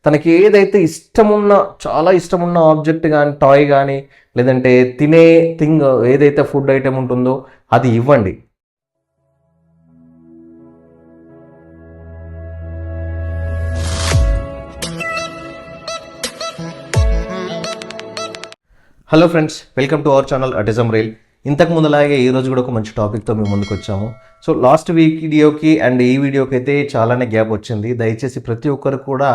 తనకి ఏదైతే ఇష్టమున్న చాలా ఇష్టమున్న ఆబ్జెక్ట్ కానీ టాయ్ కానీ లేదంటే తినే థింగ్ ఏదైతే ఫుడ్ ఐటెం ఉంటుందో అది ఇవ్వండి. Hello friends, welcome to our channel autism reel. ఇంతకు ముందులాగే ఈరోజు కూడా ఒక మంచి టాపిక్తో మేము ముందుకు వచ్చాము. సో లాస్ట్ వీడియోకి అండ్ ఈ వీడియోకి అయితే చాలానే గ్యాప్ వచ్చింది. దయచేసి ప్రతి ఒక్కరు కూడా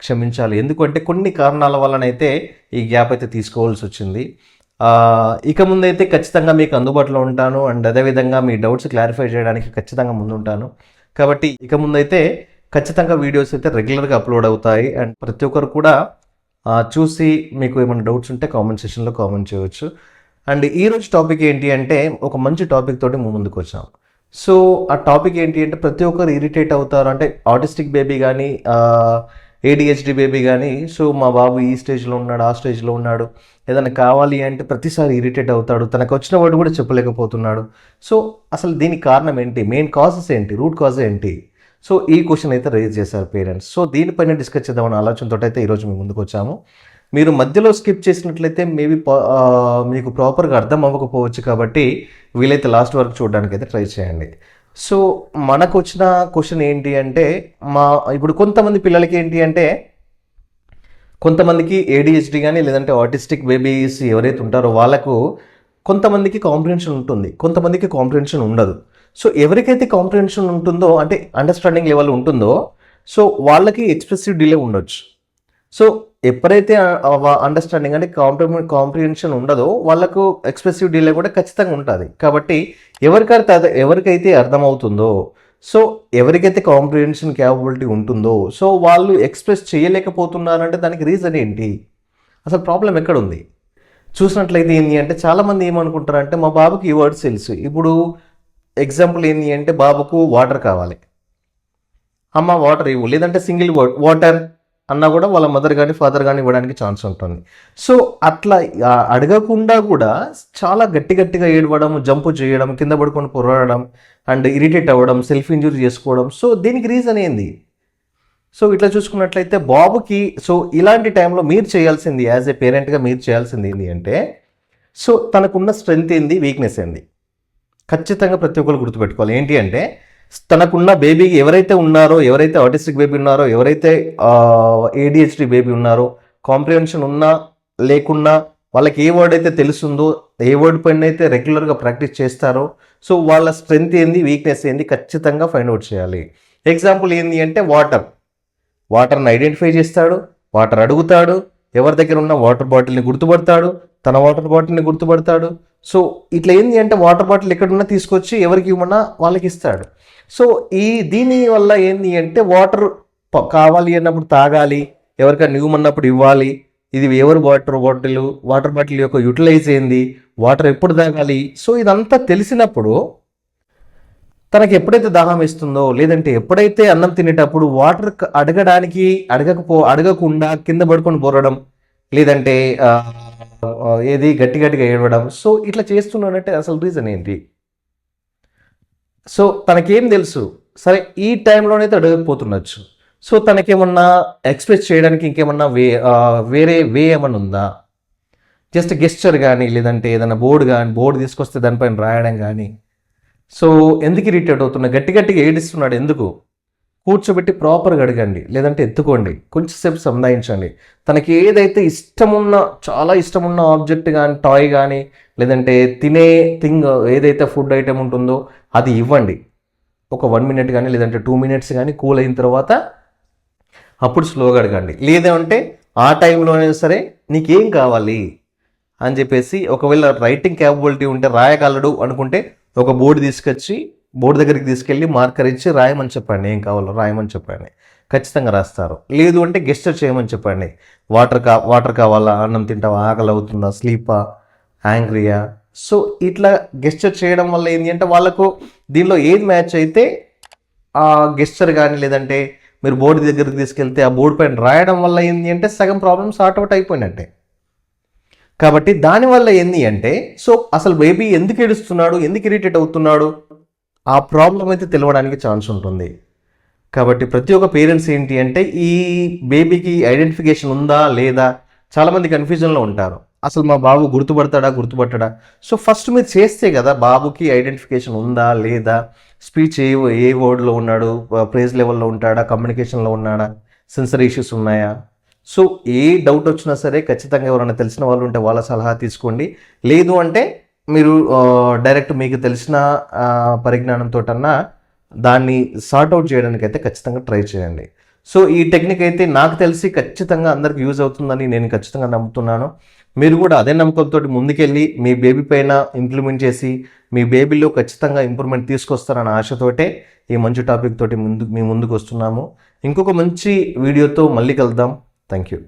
క్షమించాలి, ఎందుకంటే కొన్ని కారణాల వలనైతే ఈ గ్యాప్ అయితే తీసుకోవాల్సి వచ్చింది. ఇక ముందైతే ఖచ్చితంగా మీకు అందుబాటులో ఉంటాను అండ్ అదేవిధంగా మీ డౌట్స్ క్లారిఫై చేయడానికి ఖచ్చితంగా ముందుంటాను. కాబట్టి ఇక ముందైతే ఖచ్చితంగా వీడియోస్ అయితే రెగ్యులర్గా అప్లోడ్ అవుతాయి అండ్ ప్రతి ఒక్కరు కూడా చూసి మీకు ఏమైనా డౌట్స్ ఉంటే కామెంట్ సెక్షన్లో కామెంట్ చేయవచ్చు. అండ్ ఈరోజు టాపిక్ ఏంటి అంటే ఒక మంచి టాపిక్ తోటి ముందుకు వచ్చాం. సో ఆ టాపిక్ ఏంటి అంటే ప్రతి ఒక్కరు ఇరిటేట్ అవుతారు, అంటే ఆటిస్టిక్ బేబీ కానీ ADHD బేబీ కానీ. సో మా బాబు ఈ స్టేజ్లో ఉన్నాడు, ఆ స్టేజ్లో ఉన్నాడు, ఏదైనా కావాలి అంటే ప్రతిసారి ఇరిటేట్ అవుతాడు, తనకు వచ్చిన వాడు కూడా చెప్పలేకపోతున్నాడు. సో అసలు దీనికి కారణం ఏంటి, మెయిన్ కాజెస్ ఏంటి, రూట్ కాజ్ ఏంటి? సో ఈ క్వశ్చన్ అయితే రేజ్ చేశారు పేరెంట్స్. సో దీనిపైన డిస్కస్ చేద్దామని ఆలోచనతో అయితే ఈరోజు మేము ముందుకు వచ్చాము. మీరు మధ్యలో స్కిప్ చేసినట్లయితే మేబీ మీకు ప్రాపర్గా అర్థం అవ్వకపోవచ్చు, కాబట్టి వీలైతే లాస్ట్ వరకు చూడడానికి అయితే ట్రై చేయండి. సో మనకు వచ్చిన క్వశ్చన్ ఏంటి అంటే ఇప్పుడు కొంతమంది పిల్లలకి ఏంటి అంటే కొంతమందికి ADHD కానీ లేదంటే ఆటిస్టిక్ బేబీస్ ఎవరైతే ఉంటారో వాళ్ళకు కొంతమందికి కాంప్రిహెన్షన్ ఉంటుంది, కొంతమందికి కాంప్రిహెన్షన్ ఉండదు. సో ఎవరికైతే కాంప్రిహెన్షన్ ఉంటుందో అంటే అండర్స్టాండింగ్ లెవెల్ ఉంటుందో సో వాళ్ళకి ఎక్స్ప్రెసివ్ డిలే ఉండొచ్చు. సో ఎప్పుడైతే అండర్స్టాండింగ్ అంటే కాంప్రిహెన్షన్ ఉండదో వాళ్ళకు ఎక్స్ప్రెసివ్ డిలే కూడా ఖచ్చితంగా ఉంటుంది. కాబట్టి ఎవరికైతే అర్థమవుతుందో, సో ఎవరికైతే కాంప్రిహెన్షన్ క్యాపబిలిటీ ఉంటుందో సో వాళ్ళు ఎక్స్ప్రెస్ చేయలేకపోతున్నారంటే దానికి రీజన్ ఏంటి, అసలు ప్రాబ్లం ఎక్కడ ఉంది చూసినట్లయితే ఏంటి అంటే చాలామంది ఏమనుకుంటారంటే మా బాబుకి ఈ వర్డ్స్ తెలుసు. ఇప్పుడు ఎగ్జాంపుల్ ఏంటి అంటే బాబుకు వాటర్ కావాలి, అమ్మ వాటర్ ఇవ్వు, లేదంటే సింగిల్ వర్డ్ వాటర్ అన్నా కూడా వాళ్ళ మదర్ కానీ ఫాదర్ కానీ ఇవ్వడానికి ఛాన్స్ ఉంటుంది. సో అట్లా అడగకుండా కూడా చాలా గట్టిగా ఏడవడం, జంపు చేయడం, కింద పడుకొని పొరవడం అండ్ ఇరిటేట్ అవ్వడం, సెల్ఫ్ ఇంజురీ చేసుకోవడం. సో దీనికి రీజన్ ఏంది? సో ఇట్లా చూసుకున్నట్లయితే బాబుకి సో ఇలాంటి టైంలో మీరు చేయాల్సింది యాజ్ ఏ పేరెంట్గా మీరు చేయాల్సింది ఏంటి అంటే సో తనకున్న స్ట్రెంగ్త్ ఏంది, వీక్నెస్ ఏంది ఖచ్చితంగా ప్రతి ఒక్కరు గుర్తుపెట్టుకోవాలి. ఏంటి అంటే తనకున్న బేబీ ఎవరైతే ఉన్నారో, ఎవరైతే ఆటిస్టిక్ బేబీ ఉన్నారో, ఎవరైతే ADHD బేబీ ఉన్నారో, కాంప్రిహెన్షన్ ఉన్నా లేకున్నా వాళ్ళకి ఏ వర్డ్ అయితే తెలుస్తుందో, ఏ వర్డ్ పైన అయితే రెగ్యులర్గా ప్రాక్టీస్ చేస్తారో సో వాళ్ళ స్ట్రెంగ్త్ ఏంది, వీక్నెస్ ఏంది ఖచ్చితంగా ఫైండ్ అవుట్ చేయాలి. ఎగ్జాంపుల్ ఏంటి అంటే వాటర్ని ఐడెంటిఫై చేస్తాడు, వాటర్ అడుగుతాడు, ఎవరి దగ్గర ఉన్న వాటర్ బాటిల్ని గుర్తుపడతాడు, తన వాటర్ బాటిల్ని గుర్తుపడతాడు. సో ఇట్లా ఏంటి అంటే వాటర్ బాటిల్ ఎక్కడున్నా తీసుకొచ్చి ఎవరికి ఇవ్వమన్నా వాళ్ళకి ఇస్తాడు. సో దీని వల్ల ఏంటి అంటే వాటర్ కావాలి అన్నప్పుడు తాగాలి, ఎవరికైనా ఇవ్వమన్నప్పుడు ఇవ్వాలి, ఇది ఎవరు వాటర్ బాటిల్ యొక్క యూటిలైజ్ ఏంది, వాటర్ ఎప్పుడు తాగాలి. సో ఇదంతా తెలిసినప్పుడు తనకి ఎప్పుడైతే దాహం ఇస్తుందో లేదంటే ఎప్పుడైతే అన్నం తినేటప్పుడు వాటర్ అడగకుండా కింద పడుకొని బొరడం, లేదంటే ఏది గట్టిగా ఏడవడం, సో ఇట్లా చేస్తున్నానంటే అసలు రీజన్ ఏంటి? సో తనకేం తెలుసు, సరే ఈ టైంలోనైతే అడగకపోతుండొచ్చు. సో తనకేమన్నా ఎక్స్ప్రెస్ చేయడానికి ఇంకేమన్నా వేరే వే ఏమన్నా ఉందా? జస్ట్ గెస్చర్ కానీ లేదంటే ఏదైనా బోర్డు తీసుకొస్తే దానిపైన రాయడం కానీ. సో ఎందుకు ఇరిటేట్ అవుతున్నా, గట్టిగా ఏడిస్తున్నాడు ఎందుకు? కూర్చోబెట్టి ప్రాపర్గా అడగండి, లేదంటే ఎత్తుకోండి, కొంచెంసేపు సంధాయించండి. తనకి ఏదైతే చాలా ఇష్టమున్న ఆబ్జెక్ట్ కానీ టాయ్ కానీ లేదంటే తినే థింగ్ ఏదైతే ఫుడ్ ఐటెం ఉంటుందో అది ఇవ్వండి. ఒక 1 minute కానీ లేదంటే 2 minutes కానీ కూల్ అయిన తర్వాత అప్పుడు స్లోగా అడగండి. లేదంటే ఆ టైంలోనే సరే నీకేం కావాలి అని చెప్పేసి, ఒకవేళ రైటింగ్ క్యాపబిలిటీ ఉంటే రాయగలడు అనుకుంటే ఒక బోర్డు దగ్గరికి తీసుకెళ్ళి మార్కర్ ఇచ్చి రాయమని చెప్పండి, ఏం కావాలో రాయమని చెప్పండి, ఖచ్చితంగా రాస్తారు. లేదు అంటే గెస్చర్ చేయమని చెప్పండి. వాటర్ కావాలా, అన్నం తింటావా, ఆకలి అవుతుందా, స్లీపా, యాంగ్రియా. సో ఇట్లా గెస్చర్ చేయడం వల్ల ఏంటి అంటే వాళ్ళకు దీనిలో ఏది మ్యాచ్ అయితే ఆ గెస్చర్ కానీ లేదంటే మీరు బోర్డు దగ్గరికి తీసుకెళ్తే ఆ బోర్డు పైన రాయడం వల్ల ఏంటి అంటే సగం ప్రాబ్లమ్స్ సార్ట్అవుట్ అయిపోయినట్టే. కాబట్టి దానివల్ల ఏంటి అంటే సో అసలు బేబీ ఎందుకు ఏడుస్తున్నాడు, ఎందుకు ఇరిటేట్ అవుతున్నాడు, ఆ ప్రాబ్లం అయితే తెలియడానికి ఛాన్స్ ఉంటుంది. కాబట్టి ప్రతి ఒక్క పేరెంట్స్ ఏంటి అంటే ఈ బేబీకి ఐడెంటిఫికేషన్ ఉందా లేదా, చాలామంది కన్ఫ్యూజన్లో ఉంటారు. అసలు మా బాబు గుర్తుపట్టడా. సో ఫస్ట్ మీరు చేస్తే కదా బాబుకి ఐడెంటిఫికేషన్ ఉందా లేదా, స్పీచ్ ఏ వర్డ్లో ఉన్నాడు, ప్రేజ్ లెవెల్లో ఉంటాడా, కమ్యూనికేషన్లో ఉన్నాడా, సెన్సరీ ఇష్యూస్ ఉన్నాయా. సో ఏ డౌట్ వచ్చినా సరే ఖచ్చితంగా ఎవరైనా తెలిసిన వాళ్ళు ఉంటే వాళ్ళ సలహా తీసుకోండి. లేదు అంటే మీరు డైరెక్ట్ మీకు తెలిసిన పరిజ్ఞానంతోటన్నా దాన్ని సార్ట్అవుట్ చేయడానికి అయితే ఖచ్చితంగా ట్రై చేయండి. సో ఈ టెక్నిక్ అయితే నాకు తెలిసి ఖచ్చితంగా అందరికి యూజ్ అవుతుందని నేను ఖచ్చితంగా నమ్ముతున్నాను. మీరు కూడా అదే నమ్మకంతో ముందుకెళ్ళి మీ బేబీ పైన ఇంప్లిమెంట్ చేసి మీ బేబీలో ఖచ్చితంగా ఇంప్రూవ్మెంట్ తీసుకొస్తారన్న ఆశతోటే ఈ మంచి టాపిక్ తోటి మీ ముందుకు వస్తున్నాము. ఇంకొక మంచి వీడియోతో మళ్ళీ కలుద్దాం. Thank you.